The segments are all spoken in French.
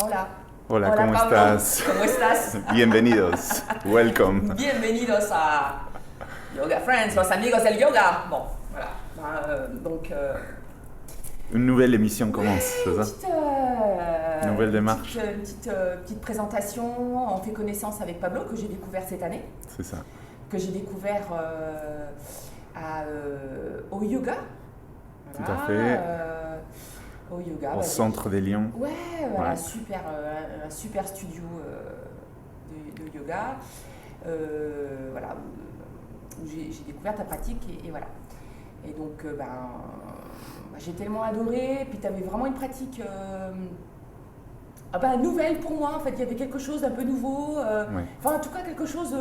Hola. Hola, Hola, ¿cómo Pablo. estás? ¿Cómo estás? Bienvenidos. Welcome. Bienvenidos a Yoga Friends, los amigos del yoga. Bon, voilà. Une nouvelle émission commence, c'est ça? Nouvelle démarche. Petite présentation. On fait connaissance avec Pablo, que j'ai découvert cette année. C'est ça. Que j'ai découvert au yoga. Tout à fait. Au yoga. Au centre des Lions. Ouais, voilà, Ouais. un super studio de yoga. Voilà, où j'ai découvert ta pratique et voilà. Et donc, j'ai tellement adoré. Puis tu avais vraiment une pratique nouvelle pour moi. En fait, il y avait quelque chose d'un peu nouveau. Ouais. Enfin, en tout cas, quelque chose.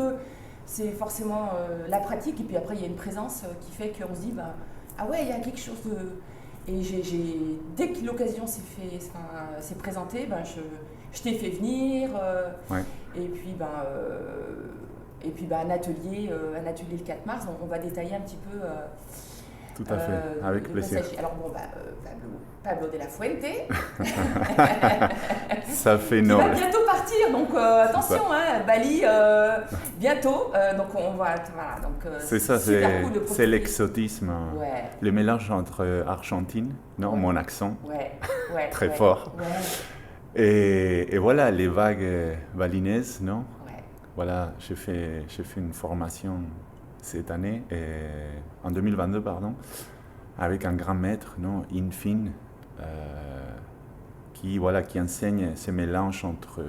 C'est forcément la pratique. Et puis après, il y a une présence qui fait qu'on se dit, ah ouais, il y a quelque chose de. Et dès que l'occasion s'est présentée, je t'ai fait venir. Ouais. Et puis, un atelier le 4 mars, on va détailler un petit peu. Tout à fait, avec le plaisir. passage. Alors Pablo de la Fuente. Ça fait Il va Noël. bientôt partir, donc attention, Bali, bientôt. Donc on va, voilà. Donc C'est ça, super cool de c'est profiter. l'exotisme, Ouais. le mélange entre Argentine, non, mon accent, Ouais. Très ouais, fort. Ouais. et voilà, les vagues balinaises, non? Ouais. Voilà, j'ai fait une formation cette année, en 2022, pardon, avec un grand maître, non, Infin, qui enseigne ce mélange entre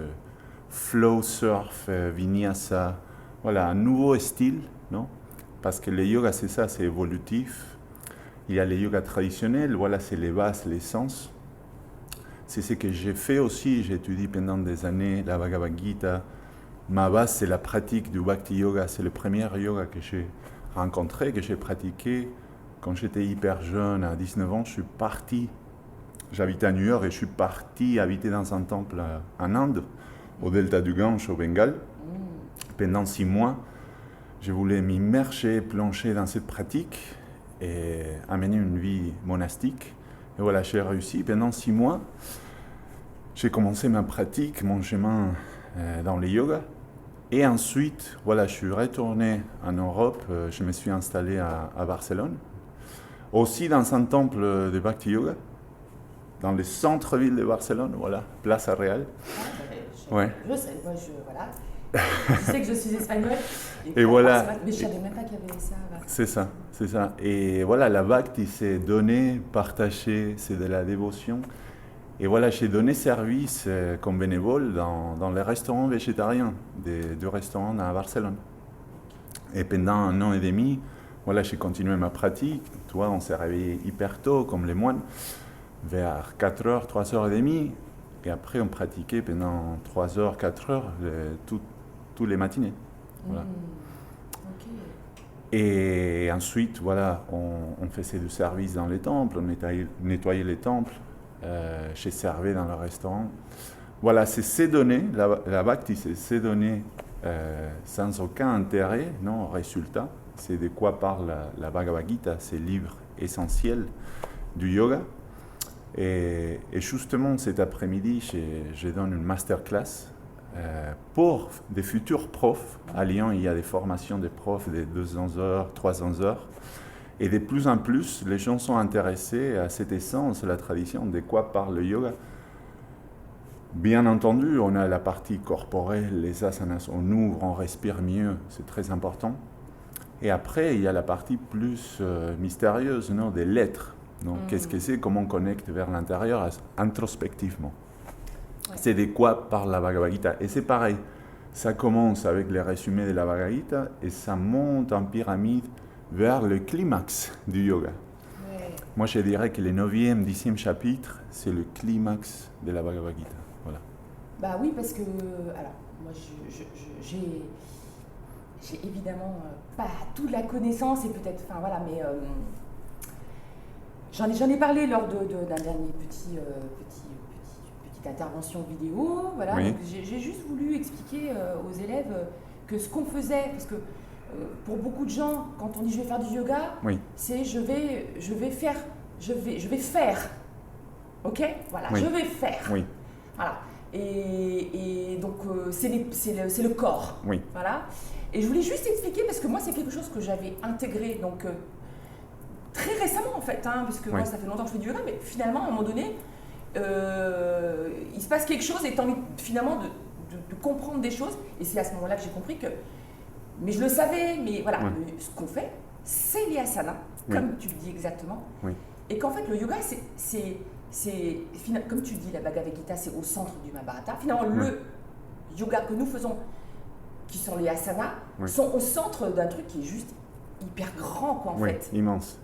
flow surf, vinyasa, voilà, un nouveau style, non? Parce que le yoga, c'est ça, c'est évolutif. Il y a le yoga traditionnel, voilà, c'est les bases, l'essence. C'est ce que j'ai fait aussi, j'ai étudié pendant des années la Bhagavad Gita. Ma base, c'est la pratique du Bhakti Yoga. C'est le premier yoga que j'ai rencontré, que j'ai pratiqué. Quand j'étais hyper jeune, à 19 ans, je suis parti. J'habitais à New York et je suis parti habiter dans un temple en Inde, au delta du Gange, au Bengale. Pendant 6 mois, je voulais m'immerger, plonger dans cette pratique et amener une vie monastique. Et voilà, j'ai réussi. Pendant 6 mois, j'ai commencé ma pratique, mon chemin dans le yoga. Et ensuite, voilà, je suis retourné en Europe, je me suis installé à Barcelone, aussi dans un temple de Bhakti Yoga, dans le centre-ville de Barcelone, voilà, Place Real. Ouais. Je sais, moi voilà. Je sais que je suis espagnole. Et voilà. Mais je savais même pas qu'il y avait ça. C'est ça, c'est ça. Et voilà, la Bhakti, c'est donner, partager, c'est de la dévotion. Et voilà, j'ai donné service comme bénévole dans les restaurants végétariens des 2 restaurants à Barcelone. Et pendant 1 an et demi, voilà, j'ai continué ma pratique. Toi, on s'est réveillé hyper tôt, comme les moines, vers 4h, 3h30. Et après, on pratiquait pendant 3h, 4h, tous les matinées. Voilà. Ok. Et ensuite, voilà, on faisait du service dans les temples, on nettoyait les temples. J'ai servi dans le restaurant. Voilà, c'est ces données, la Bhakti, c'est ces données sans aucun intérêt, non, résultat. C'est de quoi parle la Bhagavad Gita, ces livres essentiels du yoga. Et justement, cet après-midi, je donne une masterclass pour des futurs profs. À Lyon, il y a des formations de profs de 200 heures, 300 heures. Et de plus en plus, les gens sont intéressés à cette essence, la tradition, de quoi parle le yoga. Bien entendu, on a la partie corporelle, les asanas, on ouvre, on respire mieux, c'est très important. Et après, il y a la partie plus mystérieuse, non, des lettres. Donc, qu'est-ce que c'est, comment on connecte vers l'intérieur introspectivement. Ouais. C'est de quoi parle la Bhagavad Gita. Et c'est pareil, ça commence avec les résumés de la Bhagavad Gita et ça monte en pyramide vers le climax du yoga. Ouais. Moi, je dirais que le 9e, 10e chapitre, c'est le climax de la Bhagavad Gita. Voilà. Bah oui, parce que, alors, moi, j'ai évidemment pas toute la connaissance et peut-être, enfin voilà, mais j'en ai parlé lors d'un dernier petite intervention vidéo, voilà. Oui. Donc j'ai juste voulu expliquer aux élèves que ce qu'on faisait, parce que pour beaucoup de gens, quand on dit je vais faire du yoga, oui. C'est je vais faire, ok, voilà, oui. je vais faire, oui. voilà. Et donc, c'est le corps. Oui. Voilà. Et je voulais juste expliquer, parce que moi, c'est quelque chose que j'avais intégré donc, très récemment, en fait, hein, parce que moi, ça fait longtemps que je fais du yoga, mais finalement, à un moment donné, il se passe quelque chose et tu as envie finalement de comprendre des choses. Et c'est à ce moment-là que j'ai compris que. Mais je le savais, mais voilà, ce qu'on fait, c'est les asanas, comme tu le dis exactement. Oui. Et qu'en fait, le yoga, comme tu dis, la Bhagavad Gita, c'est au centre du Mahabharata. Finalement, le yoga que nous faisons, qui sont les asanas, sont au centre d'un truc qui est juste hyper grand, quoi, en fait. Immense.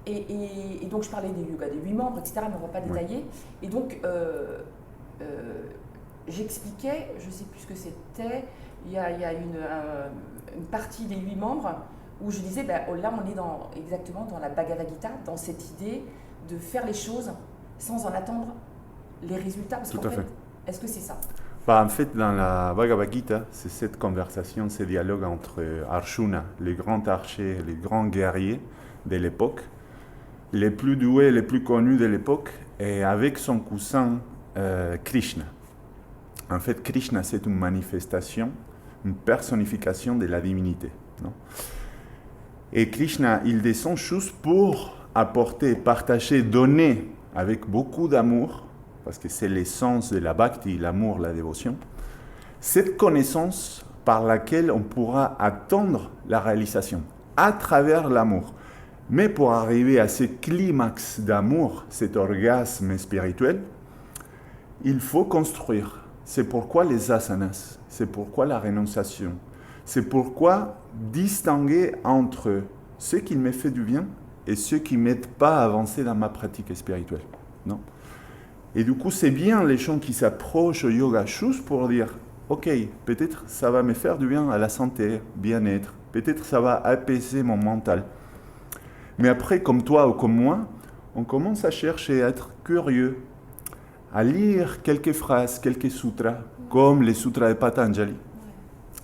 Et donc, je parlais des yogas des 8 membres, etc., mais on ne va pas détailler. Et donc, j'expliquais, je ne sais plus ce que c'était, il y a une partie des 8 membres où je disais, là, on est exactement dans la Bhagavad Gita, dans cette idée de faire les choses sans en attendre les résultats. Parce qu'en fait, est-ce que c'est ça? En fait, dans la Bhagavad Gita, c'est cette conversation, ce dialogue entre Arjuna, les grands archers, les grands guerriers de l'époque, les plus doués, les plus connus de l'époque, et avec son cousin Krishna. En fait, Krishna, c'est une manifestation, une personnification de la divinité. Non? Et Krishna, il descend juste pour apporter, partager, donner avec beaucoup d'amour, parce que c'est l'essence de la bhakti, l'amour, la dévotion, cette connaissance par laquelle on pourra attendre la réalisation, à travers l'amour. Mais pour arriver à ce climax d'amour, cet orgasme spirituel, il faut construire. C'est pourquoi les asanas, c'est pourquoi la rénonciation, c'est pourquoi distinguer entre ce qui me fait du bien et ce qui ne m'aide pas à avancer dans ma pratique spirituelle. Non? Et du coup, c'est bien les gens qui s'approchent au yoga juste pour dire « Ok, peut-être ça va me faire du bien à la santé, bien-être, peut-être ça va apaiser mon mental. » Mais après, comme toi ou comme moi, on commence à chercher à être curieux, à lire quelques phrases, quelques sutras, comme les sutras de Patanjali.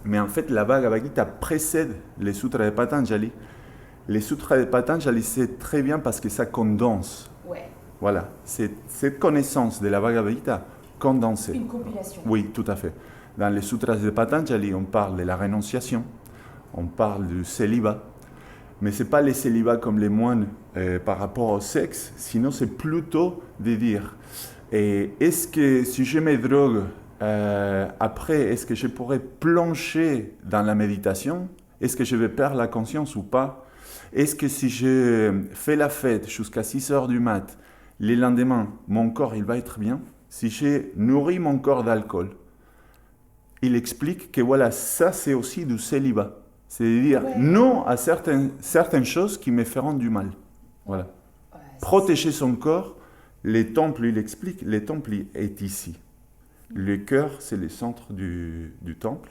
Mais en fait, la Bhagavad Gita précède les sutras de Patanjali. Les sutras de Patanjali, c'est très bien parce que ça condense. Voilà, c'est cette connaissance de la Bhagavad Gita condensée. Une compilation. Oui, tout à fait. Dans les sutras de Patanjali, on parle de la rénonciation, on parle du célibat, mais ce n'est pas les célibats comme les moines par rapport au sexe, sinon c'est plutôt de dire est-ce que si je me drogue, après, est-ce que je pourrais plonger dans la méditation? Est-ce que je vais perdre la conscience ou pas? Est-ce que si je fais la fête jusqu'à 6 heures du mat', le lendemain, mon corps il va être bien? Si j'ai nourri mon corps d'alcool, il explique que voilà, ça c'est aussi du célibat. C'est-à-dire non à certaines choses qui me feront du mal. Voilà. Protéger son corps, les temples, il explique, le temple est ici. Le cœur, c'est le centre du temple.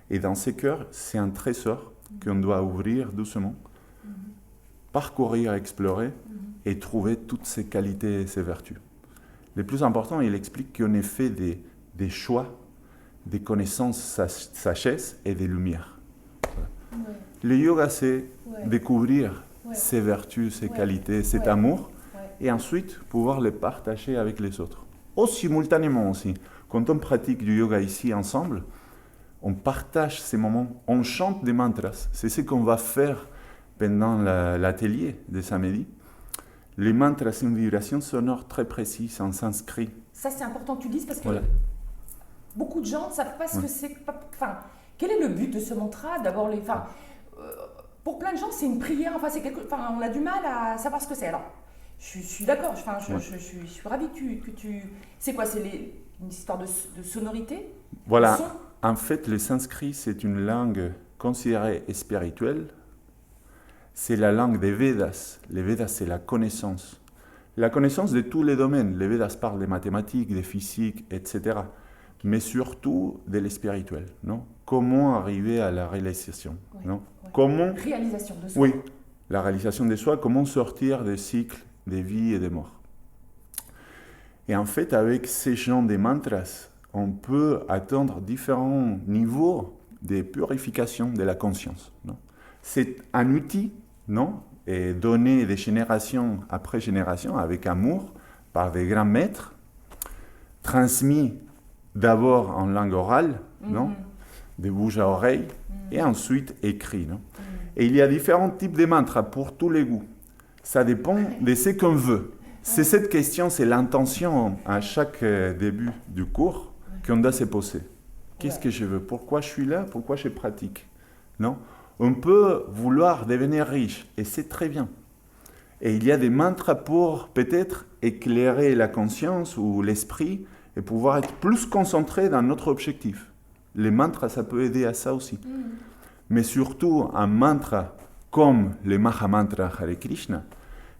Et dans ce cœurs, c'est un trésor qu'on doit ouvrir doucement, parcourir, explorer et trouver toutes ses qualités et ses vertus. Le plus important, il explique qu'on ait fait des choix, des connaissances, sagesse et des lumières. Voilà. Le yoga, c'est découvrir ses vertus, ses qualités, cet amour, et ensuite pouvoir les partager avec les autres. Simultanément aussi, quand on pratique du yoga ici ensemble, on partage ces moments, on chante des mantras. C'est ce qu'on va faire pendant l'atelier de samedi. Les mantras, c'est une vibration sonore très précise en sanskrit. Ça, c'est important que tu dises parce que beaucoup de gens ne savent pas ce que c'est. Enfin, quel est le but de ce mantra? D'abord, pour plein de gens, c'est une prière. Enfin, on a du mal à savoir ce que c'est. Alors, je suis d'accord. Je suis ravie que tu. C'est quoi? C'est une histoire de sonorité? Voilà. En fait, le sanskrit, c'est une langue considérée spirituelle. C'est la langue des Védas. Les Védas, c'est la connaissance. La connaissance de tous les domaines. Les Védas parlent des mathématiques, des physiques, etc. Mais surtout de l'espirituel, non? Comment arriver à la réalisation, non? Comment... Réalisation de soi. Oui, la réalisation de soi, comment sortir des cycles des vies et des morts. Et en fait, avec ces genres de mantras, on peut atteindre différents niveaux de purification de la conscience, non? C'est un outil, non? Et donné de génération après génération avec amour par des grands maîtres. transmis d'abord en langue orale, non, de bouche à oreille, et ensuite écrit. Non. Et il y a différents types de mantras pour tous les goûts. Ça dépend de ce qu'on veut. C'est cette question, c'est l'intention à chaque début du cours qu'on doit se poser. Qu'est-ce que je veux? Pourquoi je suis là? Pourquoi je pratique? Non? On peut vouloir devenir riche, et c'est très bien. Et il y a des mantras pour peut-être éclairer la conscience ou l'esprit et pouvoir être plus concentré dans notre objectif. Les mantras, ça peut aider à ça aussi. Mais surtout, un mantra comme le Mahamantra Hare Krishna,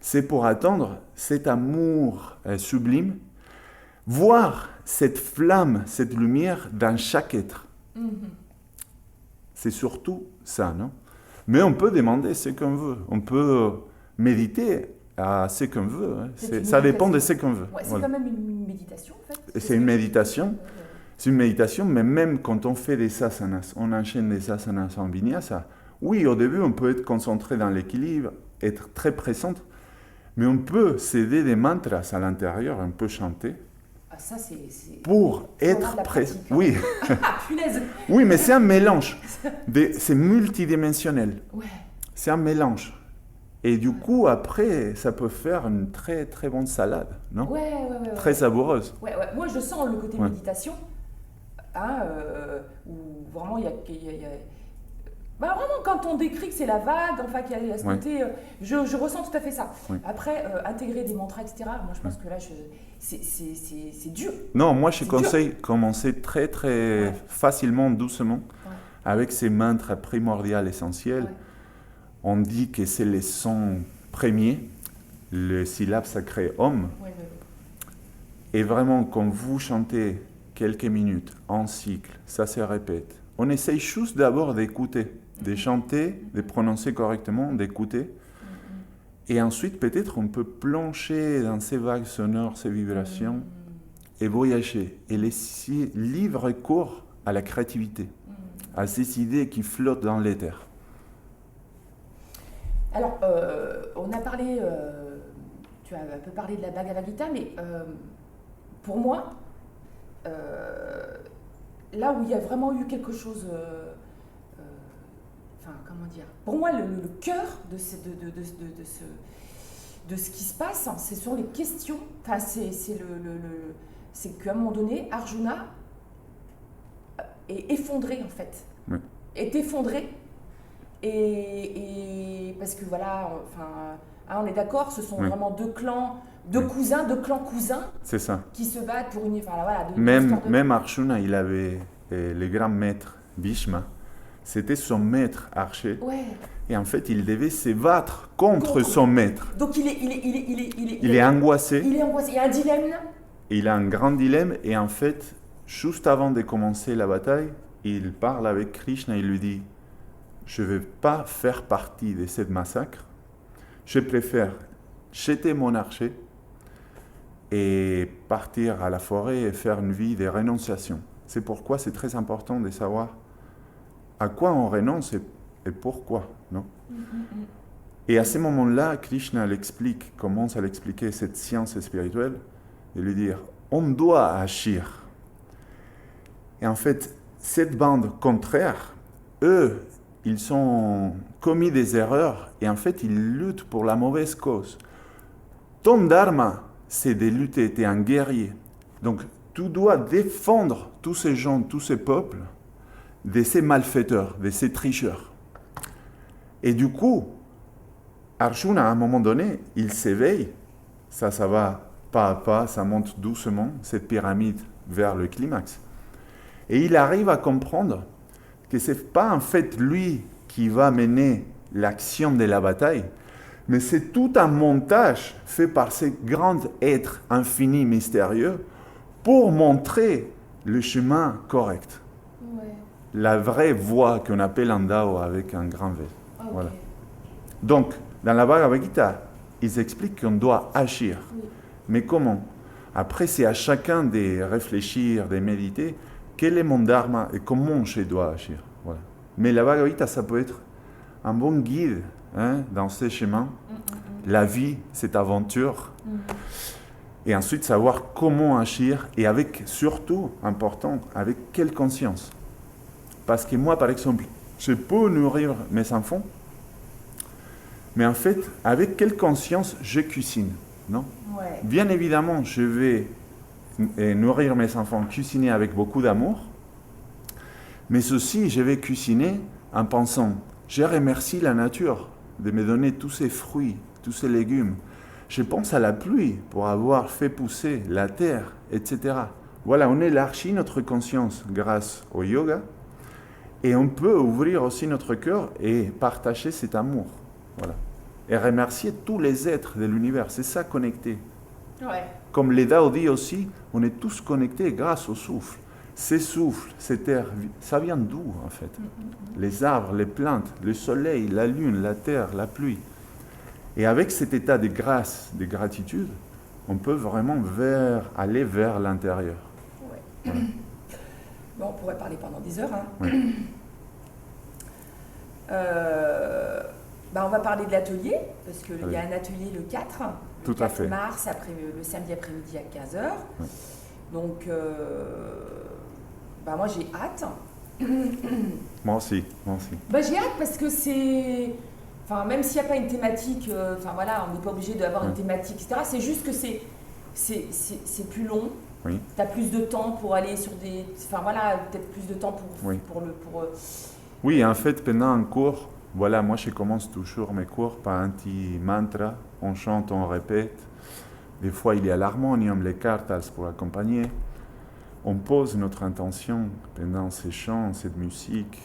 c'est pour atteindre cet amour sublime, voir cette flamme, cette lumière dans chaque être. C'est surtout ça, non? Mais on peut demander ce qu'on veut. On peut méditer à ce qu'on veut. Hein. Ça dépend de ce qu'on veut. Ouais, c'est voilà. Quand même une méditation, en fait. C'est une méditation. C'est une méditation, mais même quand on fait des asanas, on enchaîne des asanas en vinyasa. Oui, au début, on peut être concentré dans l'équilibre, être très présente, mais on peut s'aider des mantras à l'intérieur, on peut chanter. Ah, ça, c'est pour être présent. Oui. Punaise. Oui, mais c'est un mélange. C'est multidimensionnel. Ouais. C'est un mélange. Et du coup, après, ça peut faire une très, très bonne salade, non? Ouais. Très savoureuse. Ouais. Moi, je sens le côté méditation, hein, où vraiment, il y a bah, vraiment, quand on décrit que c'est la vague, enfin, qu'il y a ce côté, je ressens tout à fait ça. Ouais. Après, intégrer des mantras, etc., moi, je pense que là, c'est dur. Non, moi, je conseille commencer très, très facilement, doucement, avec ces mantras primordiaux essentiels. Ouais. On dit que c'est les sons premiers, le syllabe sacré Om. Ouais. Et vraiment, quand vous chantez quelques minutes en cycle, ça se répète. On essaye juste d'abord d'écouter, de chanter, de prononcer correctement, d'écouter. Et ensuite, peut-être, on peut plonger dans ces vagues sonores, ces vibrations, et voyager. Et laisser libre cours à la créativité, à ces idées qui flottent dans l'éther. Alors, on a parlé, tu as un peu parlé de la Bhagavad Gita, mais pour moi, là où il y a vraiment eu quelque chose, enfin, comment dire, pour moi, le cœur de ce qui se passe, ce sont les questions, enfin, c'est qu'à un moment donné, Arjuna est effondré, en fait, est effondré. Et parce que voilà, enfin, on est d'accord, ce sont vraiment deux clans, deux cousins, deux clans cousins qui se battent pour une... Enfin, voilà, même Arjuna, il avait le grand maître Bhishma, c'était son maître archer. Ouais. Et en fait, il devait se battre contre son maître. Donc il est angoissé. Il est angoissé, il y a un dilemme. Il a un grand dilemme et en fait, juste avant de commencer la bataille, il parle avec Krishna, il lui dit: je ne veux pas faire partie de ce massacre. Je préfère jeter mon archer et partir à la forêt et faire une vie de rénonciation. C'est pourquoi c'est très important de savoir à quoi on renonce et pourquoi, non? Et à ce moment-là, Krishna commence à l'expliquer cette science spirituelle, et lui dire, on doit agir. Et en fait, cette bande contraire, eux, ils ont commis des erreurs et en fait, ils luttent pour la mauvaise cause. Ton dharma, c'est de lutter, tu es un guerrier. Donc, tu dois défendre tous ces gens, tous ces peuples, de ces malfaiteurs, de ces tricheurs. Et du coup, Arjuna, à un moment donné, il s'éveille. Ça va pas à pas, ça monte doucement, cette pyramide vers le climax. Et il arrive à comprendre que ce n'est pas en fait lui qui va mener l'action de la bataille, mais c'est tout un montage fait par ces grands êtres infinis, mystérieux, pour montrer le chemin correct. Ouais. La vraie voie qu'on appelle en Dao avec un grand V. Okay. Voilà. Donc, dans la Bhagavad Gita, ils expliquent qu'on doit agir. Oui. Mais comment? Après, c'est à chacun de réfléchir, de méditer, quel est mon dharma et comment je dois agir. Voilà. Mais la Bhagavad Gita, ça peut être un bon guide dans ces chemins. La vie, cette aventure. Et ensuite, savoir comment agir et avec, surtout, important, avec quelle conscience. Parce que moi, par exemple, je peux nourrir mes enfants, mais en fait, avec quelle conscience je cuisine, non? Ouais. Bien évidemment, je vais nourrir mes enfants, cuisiner avec beaucoup d'amour, mais aussi, je vais cuisiner en pensant, je remercie la nature de me donner tous ces fruits, tous ces légumes. Je pense à la pluie pour avoir fait pousser la terre, etc. Voilà, on élargit notre conscience grâce au yoga et on peut ouvrir aussi notre cœur et partager cet amour. Voilà. Et remercier tous les êtres de l'univers. C'est ça, connecter. Ouais. Comme les Dao dit aussi, on est tous connectés grâce au souffle. Ces souffles, cet air, ça vient d'où en fait? Les arbres, les plantes, le soleil, la lune, la terre, la pluie. Et avec cet état de grâce, de gratitude, on peut vraiment aller vers l'intérieur. Ouais. Voilà. Bon, on pourrait parler pendant des heures. Hein. Oui. On va parler de l'atelier, parce qu'il Oui. y a un atelier le 4, Tout le à 4 fait. mars, le samedi après-midi à 15h. Oui. Donc, moi j'ai hâte. Moi aussi, moi aussi. J'ai hâte parce que c'est... Enfin, même s'il n'y a pas une thématique, on n'est pas obligé d'avoir une thématique, etc. C'est juste que c'est plus long. Oui. Tu as plus de temps pour aller sur des... peut-être plus de temps Oui. pour Oui, en fait, pendant un cours, voilà, moi je commence toujours mes cours par un petit mantra. On chante, on répète. Des fois, il y a l'harmonium, les kartals pour accompagner. On pose notre intention pendant ces chants, cette musique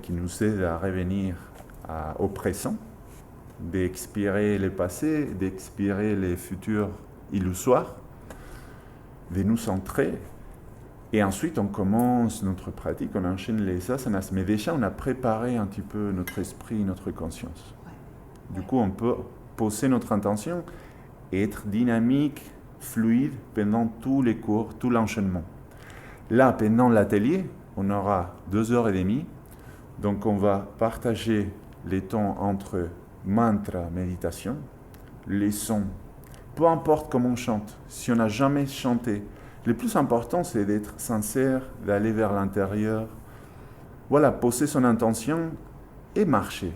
qui nous aide à revenir au présent, d'expirer le passé, d'expirer les futurs illusoires, de nous centrer. Et ensuite, on commence notre pratique, on enchaîne les asanas. Mais déjà, on a préparé un petit peu notre esprit, notre conscience. Ouais. Du coup, on peut poser notre intention et être dynamique, fluide pendant tous les cours, tout l'enchaînement. Là, pendant l'atelier, on aura 2h30. Donc, on va partager les temps entre mantra, méditation, les sons. Peu importe comment on chante, si on n'a jamais chanté, le plus important, c'est d'être sincère, d'aller vers l'intérieur. Voilà, poser son intention et marcher.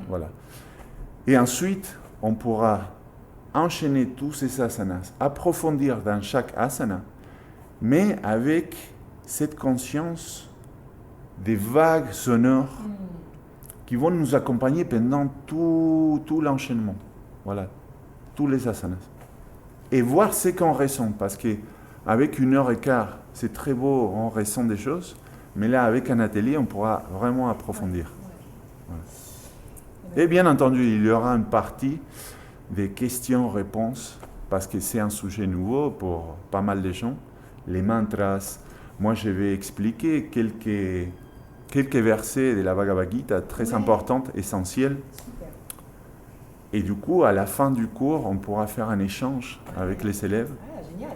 Voilà. Et ensuite, on pourra enchaîner tous ces asanas, approfondir dans chaque asana, mais avec cette conscience des vagues sonores qui vont nous accompagner pendant tout l'enchaînement. Voilà, tous les asanas. Et voir ce qu'on ressent, parce qu'avec 1h15, c'est très beau, on ressent des choses, mais là, avec un atelier, on pourra vraiment approfondir. Voilà. Et bien entendu, il y aura une partie des questions-réponses, parce que c'est un sujet nouveau pour pas mal de gens. Les mantras, moi je vais expliquer quelques versets de la Bhagavad Gita très importantes, essentiels. Super. Et du coup, à la fin du cours, on pourra faire un échange avec les élèves Ah, génial.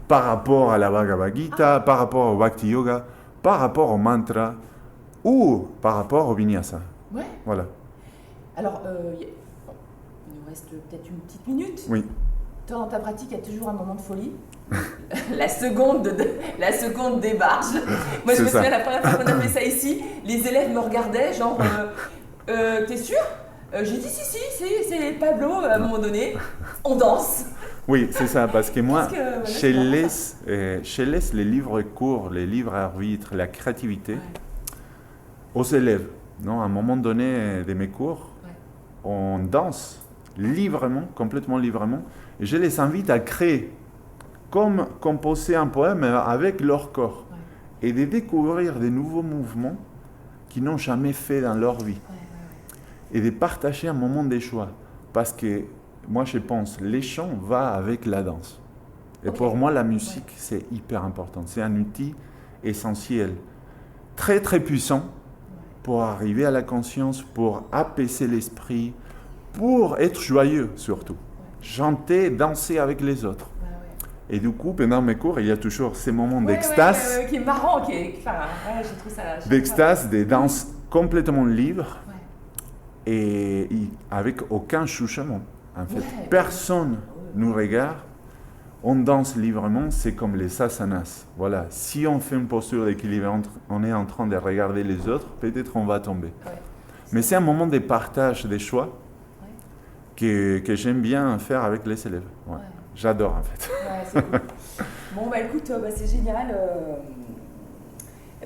par rapport à la Bhagavad Gita, par rapport au Bhakti Yoga, par rapport au mantra ou par rapport au Vinyasa. Ouais. Voilà. Alors, il nous reste peut-être une petite minute. Oui. Toi, dans ta pratique, il y a toujours un moment de folie. la seconde débarque. Moi, je me souviens la première fois qu'on a fait ça ici, les élèves me regardaient, genre, t'es sûr? J'ai dit si, c'est Pablo, à un moment donné, on danse. Oui, c'est ça, parce que moi, voilà, je laisse les livres courts, les livres arbitres, la créativité aux élèves. Non, à un moment donné de mes cours, on danse librement, complètement librement, et je les invite à créer, comme composer un poème avec leur corps, et de découvrir des nouveaux mouvements qu'ils n'ont jamais fait dans leur vie, et de partager un moment de choix, parce que moi je pense, les chants va avec la danse. Et pour moi, la musique, c'est hyper important. C'est un outil essentiel, très très puissant, pour arriver à la conscience, pour apaiser l'esprit, pour être joyeux surtout. Chanter, danser avec les autres. Et du coup, pendant mes cours, il y a toujours ces moments d'extase. Qui est marrant, j'ai trouvé ça... D'extase, des danses complètement libres et avec aucun jugement. En fait, personne nous regarde. on danse librement, c'est comme les asanas. Voilà, si on fait une posture d'équilibre, on est en train de regarder les autres, peut-être on va tomber. Ouais. Mais c'est un moment de partage des choix Ouais. que j'aime bien faire avec les élèves. Ouais. Ouais. J'adore en fait. Ouais, c'est cool. Bon, bah écoute, c'est génial.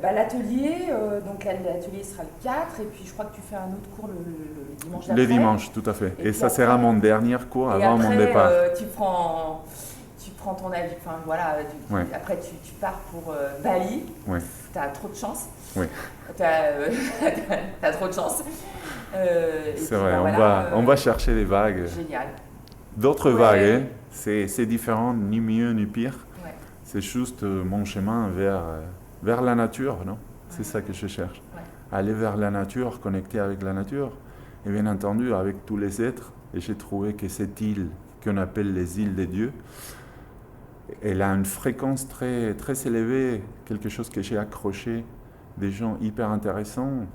L'atelier, donc l'atelier sera le 4, et puis je crois que tu fais un autre cours le dimanche d'après. Le dimanche, tout à fait. Et puis ça après, sera mon dernier cours et avant après, mon départ. tu prends ton avis. Enfin voilà, Ouais. après tu pars pour Bali. Ouais. T'as trop de chance. Oui. T'as trop de chance. C'est vrai, on va chercher les vagues. Génial. D'autres Ouais. vagues, hein. C'est différent, ni mieux ni pire. Ouais. C'est juste mon chemin vers la nature, non? C'est ça que je cherche. Ouais. Aller vers la nature, connecter avec la nature, et bien entendu avec tous les êtres. Et j'ai trouvé que cette île qu'on appelle les îles des dieux, elle a une fréquence très, très élevée, quelque chose que j'ai accroché, des gens hyper intéressants,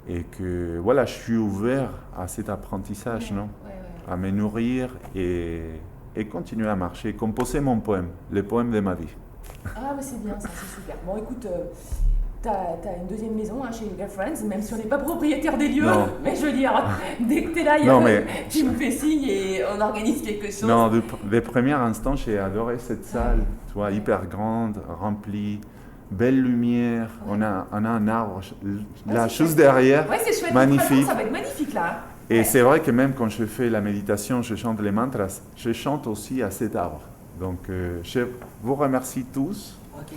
et que voilà, je suis ouvert à cet apprentissage, non? Ouais. À me nourrir et continuer à marcher, composer mon poème, le poème de ma vie. Ah, mais c'est bien, ça, c'est super. Bon, écoute, t'as une deuxième maison chez Yoga Friends, même si on n'est pas propriétaire des lieux. Non. Mais je veux dire, dès que t'es là, tu me fais signe et on organise quelque chose. Non, des premiers instants, j'ai adoré cette salle, tu vois, hyper grande, remplie, belle lumière. Ouais. On a un arbre Ouais, là, c'est juste chouette. derrière, Ouais, c'est chouette. magnifique. Ça va être magnifique là. Et Ouais. c'est vrai que même quand je fais la méditation, je chante les mantras, je chante aussi à cet arbre. Donc, je vous remercie tous. Ok.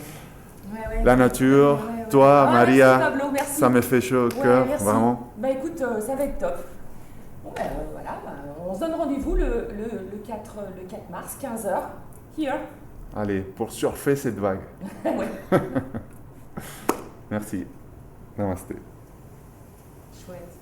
Ouais. La nature, Ouais. toi, Ah, Maria, merci, Pablo, merci. ça me fait chaud au Ouais, cœur, merci. vraiment. Bah écoute, ça va être top. Bon, voilà, on se donne rendez-vous le 4 mars, 15h. Here. Allez, pour surfer cette vague. Ouais. Merci. Namasté. Chouette.